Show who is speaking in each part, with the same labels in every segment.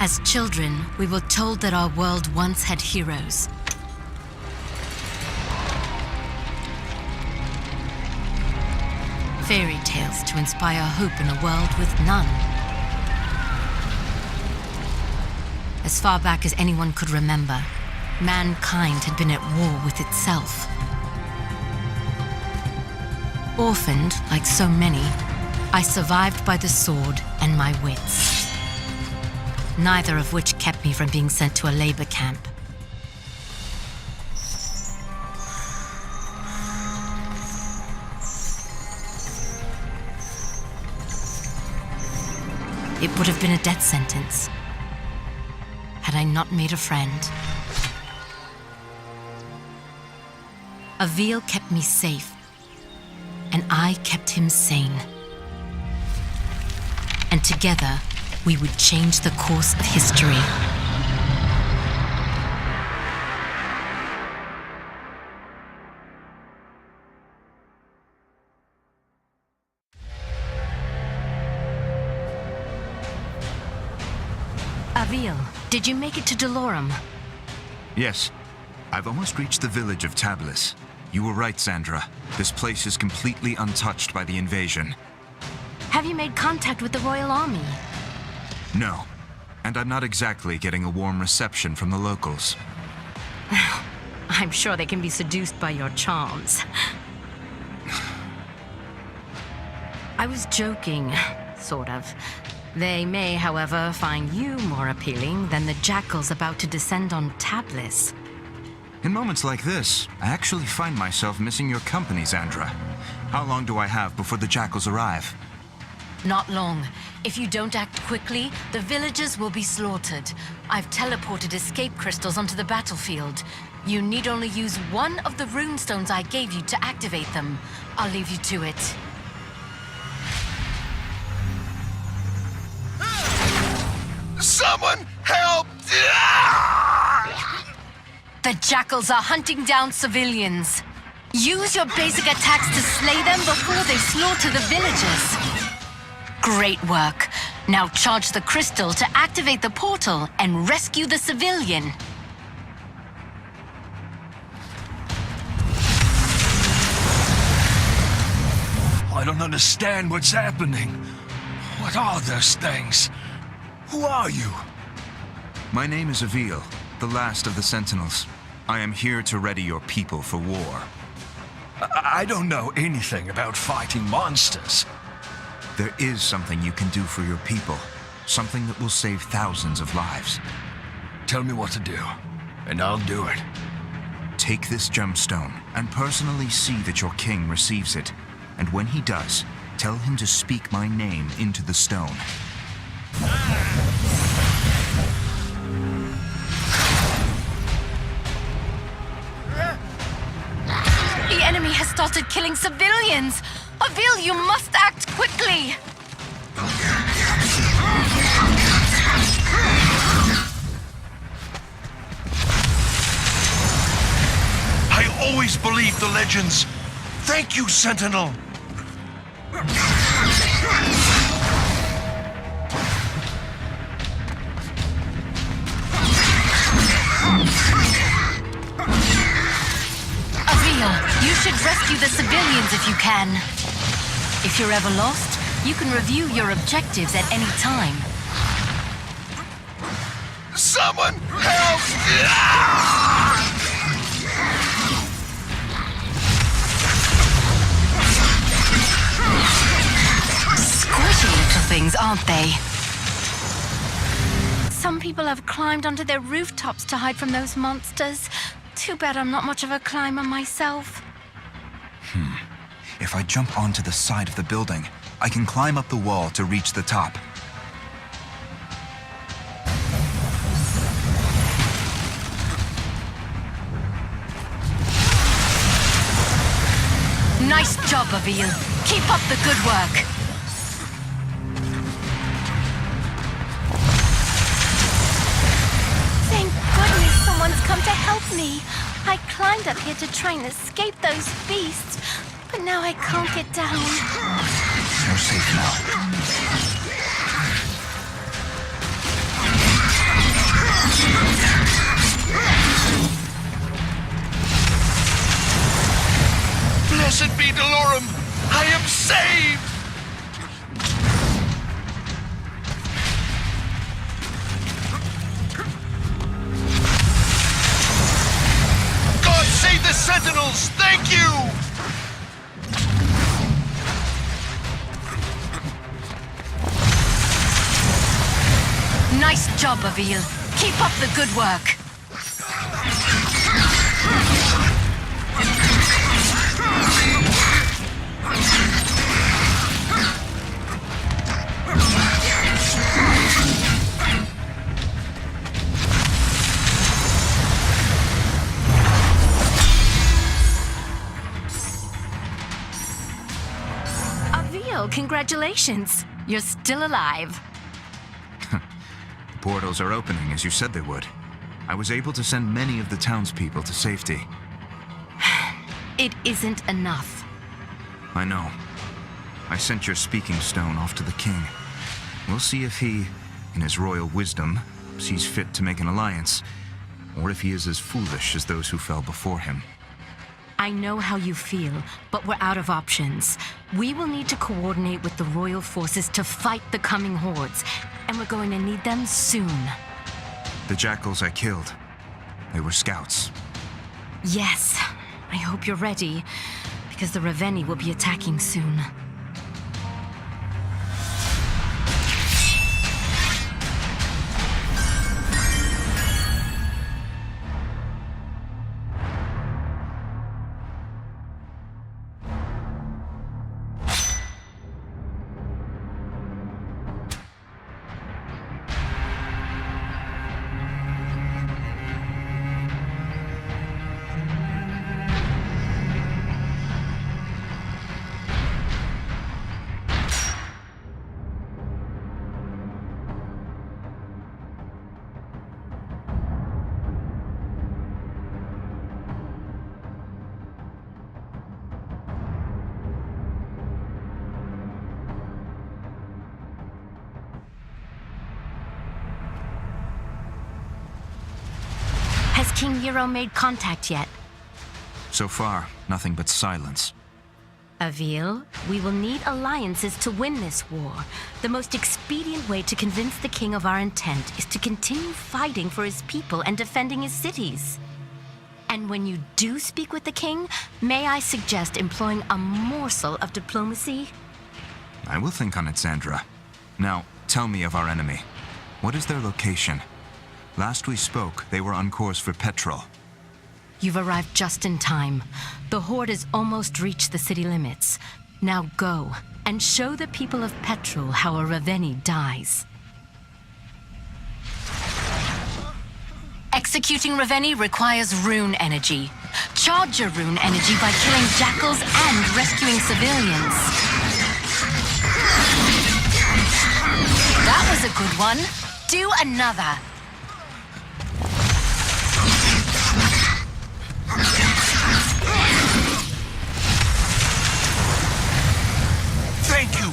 Speaker 1: As children, we were told that our world once had heroes. Fairy tales to inspire hope in a world with none. As far back as anyone could remember, mankind had been at war with itself. Orphaned, like so many, I survived by the sword and my wits. Neither of which kept me from being sent to a labor camp. It would have been a death sentence had I not made a friend. Avil kept me safe, and I kept him sane. And together, we would change the course of history. Avil, did you make it to Dolorum?
Speaker 2: Yes. I've almost reached the village of Tablis. You were right, Sandra. This place is completely untouched by the invasion.
Speaker 1: Have you made contact with the Royal Army?
Speaker 2: No. And I'm not exactly getting a warm reception from the locals.
Speaker 1: I'm sure they can be seduced by your charms. I was joking, sort of. They may, however, find you more appealing than the jackals about to descend on Tablis.
Speaker 2: In moments like this, I actually find myself missing your company, Sandra. How long do I have before the jackals arrive?
Speaker 1: Not long. If you don't act quickly, the villagers will be slaughtered. I've teleported escape crystals onto the battlefield. You need only use one of the runestones I gave you to activate them. I'll leave you to it.
Speaker 3: Someone help!
Speaker 1: The jackals are hunting down civilians. Use your basic attacks to slay them before they slaughter the villagers. Great work. Now charge the crystal to activate the portal and rescue the civilian.
Speaker 3: I don't understand what's happening. What are those things? Who are you?
Speaker 2: My name is Avil, the last of the Sentinels. I am here to ready your people for war.
Speaker 3: I don't know anything about fighting monsters.
Speaker 2: There is something you can do for your people. Something that will save thousands of lives.
Speaker 3: Tell me what to do, and I'll do it.
Speaker 2: Take this gemstone and personally see that your king receives it. And when he does, tell him to speak my name into the stone.
Speaker 1: The enemy has started killing civilians! Avil, you must act quickly!
Speaker 3: I always believed the legends. Thank you, Sentinel.
Speaker 1: You should rescue the civilians if you can. If you're ever lost, you can review your objectives at any time.
Speaker 3: Someone help!
Speaker 1: Squishy little things, aren't they? Some people have climbed onto their rooftops to hide from those monsters. Too bad I'm not much of a climber myself.
Speaker 2: If I jump onto the side of the building, I can climb up the wall to reach the top.
Speaker 1: Nice job, Avil. Keep up the good work. Thank goodness someone's come to help me. I climbed up here to try and escape those beasts, but now I can't get down.
Speaker 2: You're safe now.
Speaker 3: am saved! God save the sentinels! Thank you!
Speaker 1: Nice job, Avil. Keep up the good work. Avil, congratulations. You're still alive.
Speaker 2: Portals are opening, as you said they would. I was able to send many of the townspeople to safety.
Speaker 1: It isn't enough.
Speaker 2: I know. I sent your speaking stone off to the king. We'll see if he, in his royal wisdom, sees fit to make an alliance, or if he is as foolish as those who fell before him.
Speaker 1: I know how you feel, but we're out of options. We will need to coordinate with the royal forces to fight the coming hordes, and we're going to need them soon.
Speaker 2: The jackals I killed, they were scouts.
Speaker 1: Yes, I hope you're ready, because the Ravenii will be attacking soon. Has King Nero made contact yet?
Speaker 2: So far, nothing but silence.
Speaker 1: Avil, we will need alliances to win this war. The most expedient way to convince the king of our intent is to continue fighting for his people and defending his cities. And when you do speak with the king, may I suggest employing a morsel of diplomacy?
Speaker 2: I will think on it, Sandra. Now, tell me of our enemy. What is their location? Last we spoke, they were on course for Petrol.
Speaker 1: You've arrived just in time. The Horde has almost reached the city limits. Now go, and show the people of Petrol how a Ravenii dies. Executing Ravenii requires rune energy. Charge your rune energy by killing jackals and rescuing civilians. That was a good one. Do another.
Speaker 3: Thank you!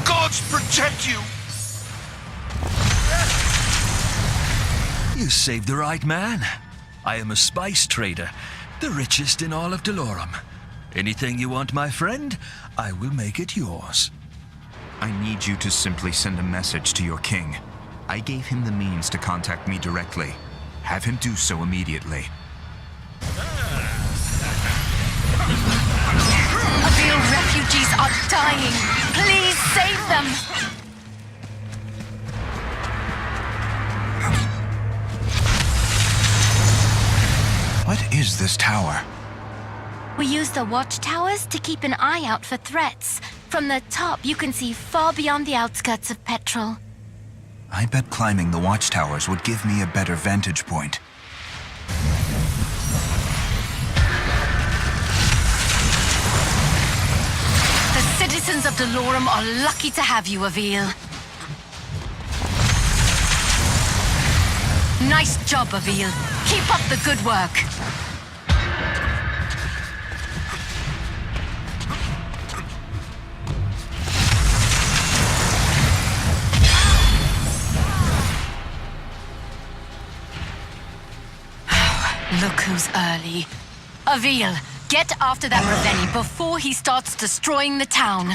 Speaker 3: Gods protect you! You saved the right man. I am a spice trader, the richest in all of Delorum. Anything you want, my friend, I will make it yours.
Speaker 2: I need you to simply send a message to your king. I gave him the means to contact me directly. Have him do so immediately.
Speaker 1: Avil refugees are dying. Please save them.
Speaker 2: What is this tower?
Speaker 1: We use the watchtowers to keep an eye out for threats. From the top, you can see far beyond the outskirts of Petrol.
Speaker 2: I bet climbing the watchtowers would give me a better vantage point.
Speaker 1: The citizens of Delorum are lucky to have you, Avil. Nice job, Avil. Keep up the good work. Look who's early. Avil, Get after that Ravenii before he starts destroying the town.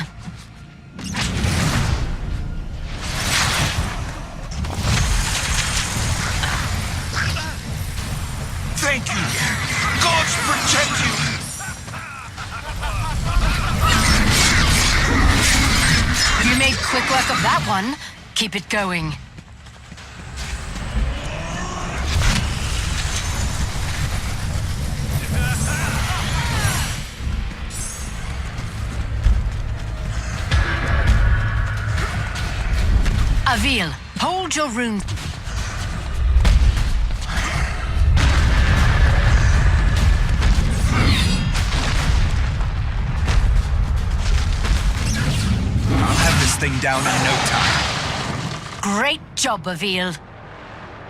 Speaker 3: Thank you! Gods protect you!
Speaker 1: You made quick work of that one. Keep it going. Avil, hold your rune.
Speaker 3: I'll have this thing down in no time.
Speaker 1: Great job, Avil.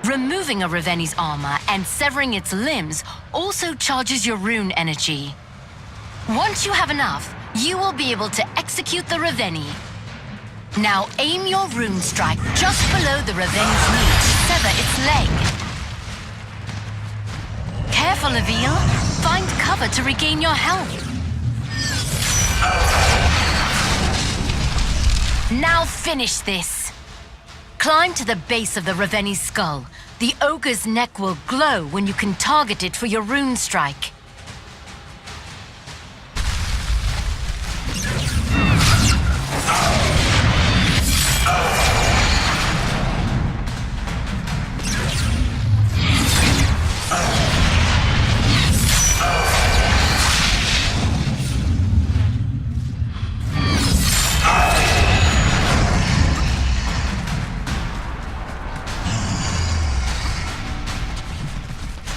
Speaker 1: Removing a Raveni's armor and severing its limbs also charges your rune energy. Once you have enough, you will be able to execute the Ravenii. Now aim your rune strike just below the Raveni's knee to sever its leg. Careful, Avil. Find cover to regain your health. Now finish this. Climb to the base of the Raveni's skull. The ogre's neck will glow when you can target it for your rune strike.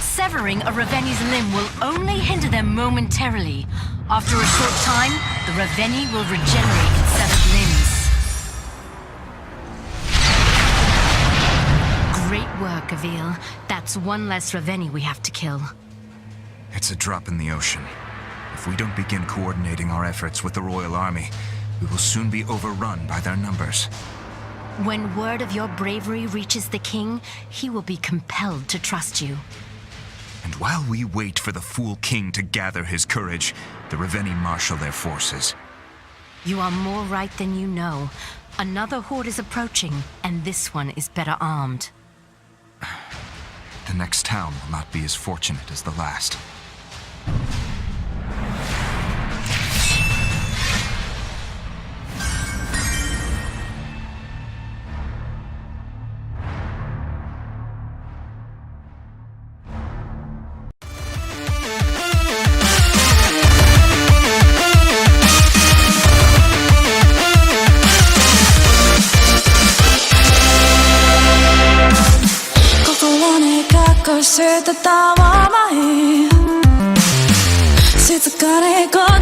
Speaker 1: Severing a Raveni's limb will only hinder them momentarily. After a short time, the Ravenii will regenerate its severed limbs. Great work, Avil. That's one less Ravenii we have to kill.
Speaker 2: It's a drop in the ocean. If we don't begin coordinating our efforts with the Royal Army, we will soon be overrun by their numbers.
Speaker 1: When word of your bravery reaches the king, he will be compelled to trust you.
Speaker 2: And while we wait for the fool king to gather his courage, the Ravenii marshal their forces.
Speaker 1: You are more right than you know. Another horde is approaching, and this one is better armed.
Speaker 2: The next town will not be as fortunate as the last.
Speaker 4: 걸 쉴 듯 담아마이 静かに